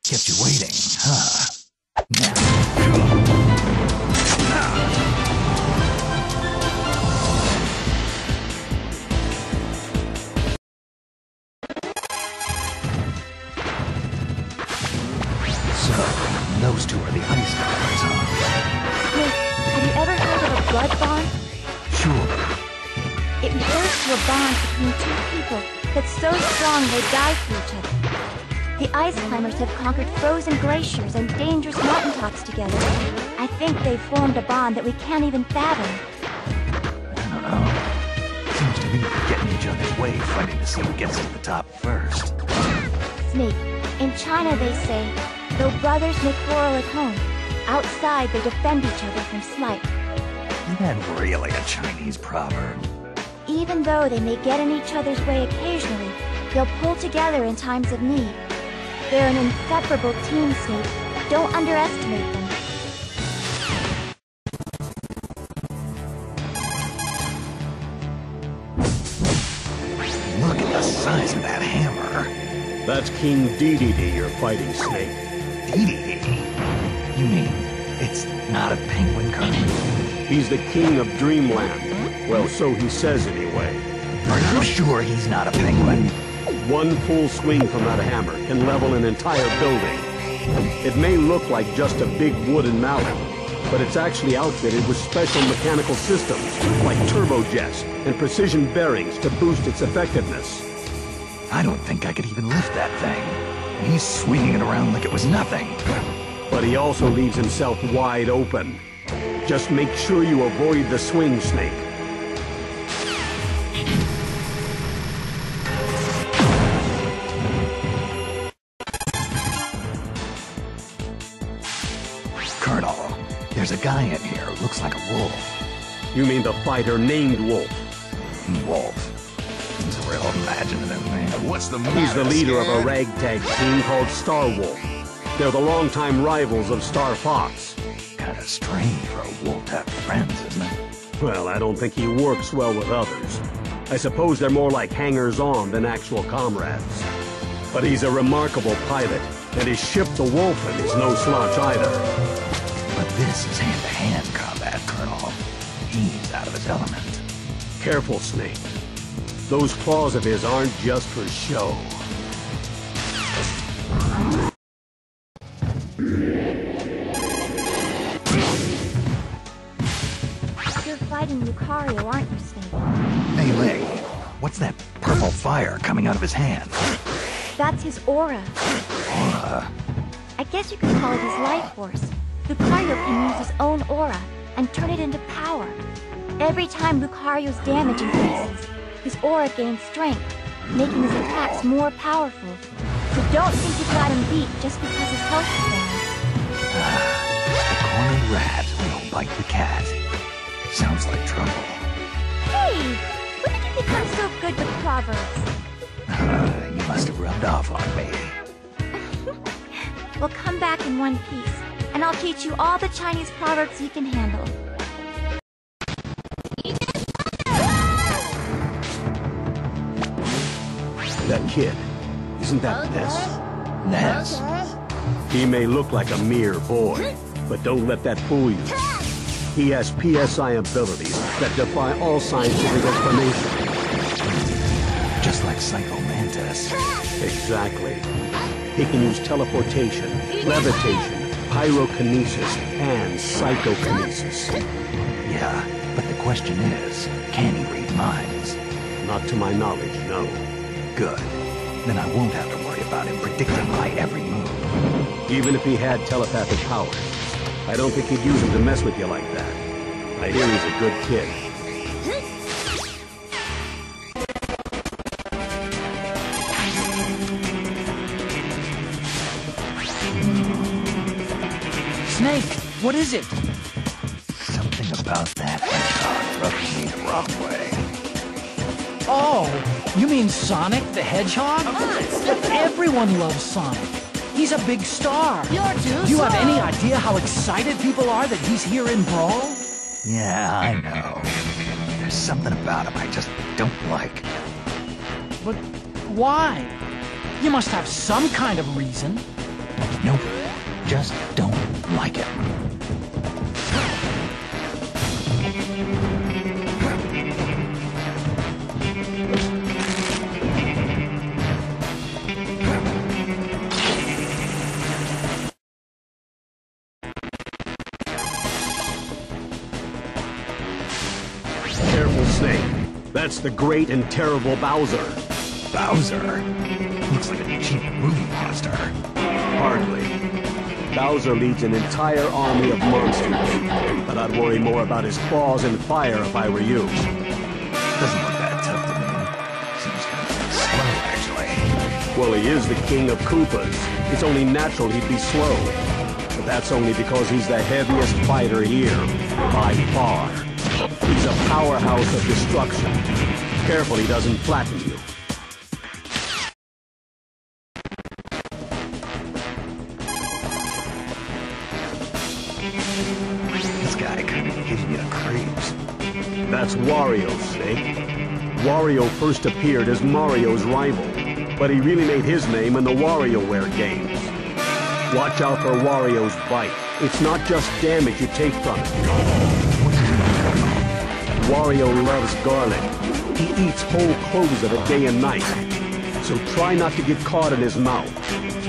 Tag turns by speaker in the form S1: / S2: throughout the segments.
S1: Kept you waiting, huh? So, those two are the ice guys, huh?
S2: Nick, have you ever heard of a blood bond?
S1: Sure.
S2: It refers to a bond between two people that's so strong they die for each other. The ice climbers have conquered frozen glaciers and dangerous mountaintops together. I think they've formed a bond that we can't even fathom.
S1: I don't know. Seems to me we're getting each other's way, fighting to see who gets to the top first.
S2: Snake, in China they say, though brothers may quarrel at home, outside they defend each other from slight.
S1: Is that really a Chinese proverb?
S2: Even though they may get in each other's way occasionally, they'll pull together in times of need. They're an inseparable team, Snake. Don't underestimate them.
S1: Look at the size of that hammer.
S3: That's King Dedede you're fighting, Snake.
S1: Dedede? You mean it's not a penguin, Colonel?
S3: He's the king of Dreamland. Well, so he says anyway.
S1: Are you sure he's not a penguin?
S3: One full swing from that hammer can level an entire building. It may look like just a big wooden mallet, but it's actually outfitted with special mechanical systems, like turbojets and precision bearings to boost its effectiveness.
S1: I don't think I could even lift that thing. He's swinging it around like it was nothing.
S3: But he also leaves himself wide open. Just make sure you avoid the swing, Snake.
S1: Colonel, there's a guy in here who looks like a wolf.
S3: You mean the fighter named Wolf?
S1: Wolf. It's a real imaginative name. What's the matter?
S3: He's the leader of a ragtag team called Star Wolf. They're the longtime rivals of Star Fox.
S1: Kinda strange for a wolf to have friends, isn't it?
S3: Well, I don't think he works well with others. I suppose they're more like hangers-on than actual comrades. But he's a remarkable pilot, and his ship, the Wolfen, is no slouch either.
S1: But this is hand-to-hand combat, Colonel. He's out of his element.
S3: Careful, Snake. Those claws of his aren't just for show.
S2: You're fighting Lucario, aren't you, Snake?
S1: Hey, Lei, what's that purple fire coming out of his hand?
S2: That's his aura.
S1: Aura?
S2: I guess you could call it his life force. Lucario can use his own aura and turn it into power. Every time Lucario's damage increases, his aura gains strength, making his attacks more powerful. So don't think you've got him beat just because his health is down.
S1: The cornered rat will bite the cat. Sounds like trouble.
S2: Hey! When did you become so good with proverbs?
S1: You must have rubbed off on me.
S2: Well, come back in one piece, and I'll teach you all the Chinese proverbs you can handle.
S3: That kid, isn't that Ness?
S1: Ness?
S3: He may look like a mere boy, but don't let that fool you. He has PSI abilities that defy all scientific explanation.
S1: Just like Psycho Mantis.
S3: Exactly. He can use teleportation, levitation, pyrokinesis, and psychokinesis.
S1: Yeah, but the question is, can he read minds?
S3: Not to my knowledge, no.
S1: Good. Then I won't have to worry about him predicting my every move.
S3: Even if he had telepathic powers, I don't think he'd use them to mess with you like that. I hear he's a good kid.
S4: Snake, what is it?
S1: Something about that hedgehog rubbed me the wrong way.
S4: Oh, you mean Sonic the Hedgehog? Everyone loves Sonic. He's a big star. Do you have any idea how excited people are that he's here in Brawl?
S1: Yeah, I know. There's something about him I just don't like.
S4: But why? You must have some kind of reason.
S1: Nope. Just don't like it.
S3: Careful, Snake. That's the great and terrible Bowser.
S1: Bowser? Looks like a cheap movie monster.
S3: Hardly. Bowser leads an entire army of monsters, but I'd worry more about his claws and fire if I were you.
S1: Doesn't look that tough to me. Seems kind of slow, actually.
S3: Well, he is the king of Koopas. It's only natural he'd be slow. But that's only because he's the heaviest fighter here, by far. He's a powerhouse of destruction. Careful he doesn't flatten you.
S1: This guy kind of gives me the creeps.
S3: That's Wario, Snake. Wario first appeared as Mario's rival, but he really made his name in the WarioWare games. Watch out for Wario's bite. It's not just damage you take from it. Wario loves garlic. He eats whole cloves of it day and night. So try not to get caught in his mouth.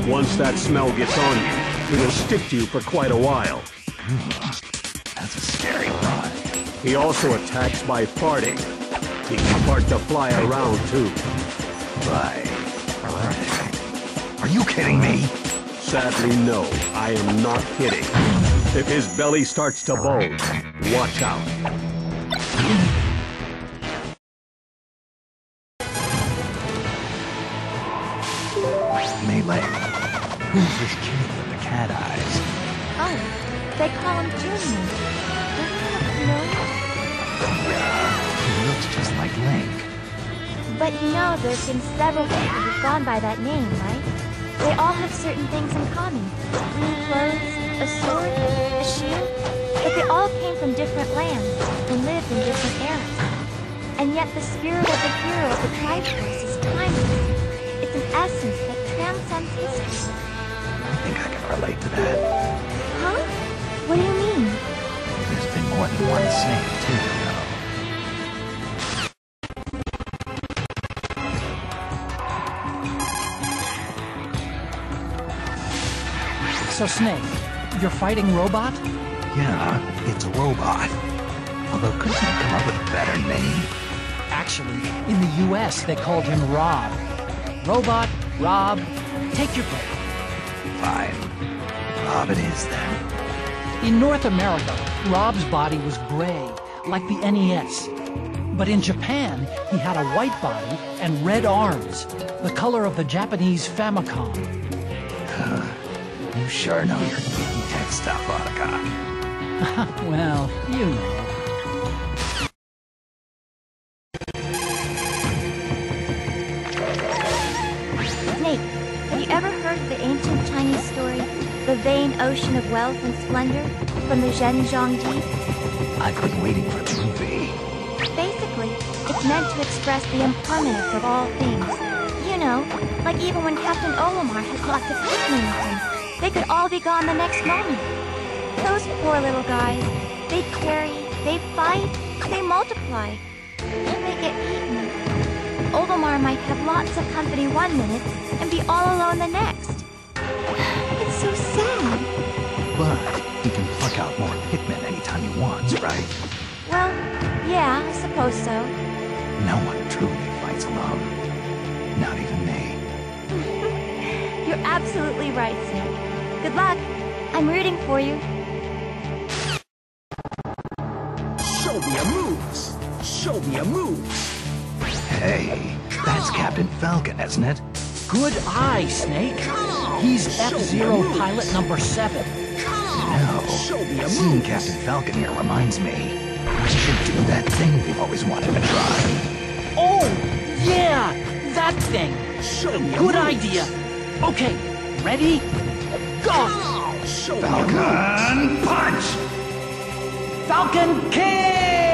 S3: Once that smell gets on you, it'll stick to you for quite a while.
S1: That's a scary thought.
S3: He also attacks by farting. He can fart to fly around, too.
S1: Are you kidding me?
S3: Sadly, no. I am not kidding. If his belly starts to bulge, watch out.
S1: Melee. Who's this kid with the cat eyes?
S2: Oh, they call him Junior. Doesn't he look familiar?
S1: He looks just like Link.
S2: But you know there's been several people who've gone by that name, right? They all have certain things in common. Blue clothes, a sword, a shield. But they all came from different lands and lived in different eras. And yet the spirit of the hero of the Triforce is timeless. It's an essence that transcends history.
S1: I think I can relate to that.
S2: Huh? What do you mean?
S1: There's been more than one Snake, too, though.
S4: So, Snake, you're fighting Robot?
S1: Yeah, it's a robot. Although, couldn't you come up with a better name?
S4: Actually, in the U.S., they called him R.O.B. Robot, R.O.B., take your pick.
S1: Fine. R.O.B. it is, then.
S4: In North America, R.O.B.'s body was gray, like the NES. But in Japan, he had a white body and red arms, the color of the Japanese Famicom.
S1: You sure know your geeky tech stuff, Otacon.
S4: Well, you know.
S2: Snake, have you ever heard the ancient Chinese story, The Vain Ocean of Wealth and Splendor, from the Zhenjiang Deep?
S1: I've been waiting for the movie.
S2: Basically, it's meant to express the impermanence of all things. You know, like even when Captain Olimar has lots of hitmen with him, they could all be gone the next moment. Those poor little guys, they carry, they fight, they multiply, and they get eaten. Olimar might have lots of company one minute and be all alone the next. It's so sad.
S1: But he can pluck out more hitmen anytime he wants, right?
S2: Well, yeah, I suppose so.
S1: No one truly fights alone. Not even me.
S2: You're absolutely right, Snake. Good luck. I'm rooting for you.
S5: Show me your moves. Show me your moves.
S1: Hey, that's Captain Falcon, isn't it?
S4: Good eye, Snake. He's F-Zero pilot number 7.
S1: No, seeing Captain Falcon here reminds me. We should do that thing we've always wanted to try.
S4: Oh, yeah, that thing. Good idea. Okay, ready? Go!
S1: Falcon punch!
S4: Falcon kick!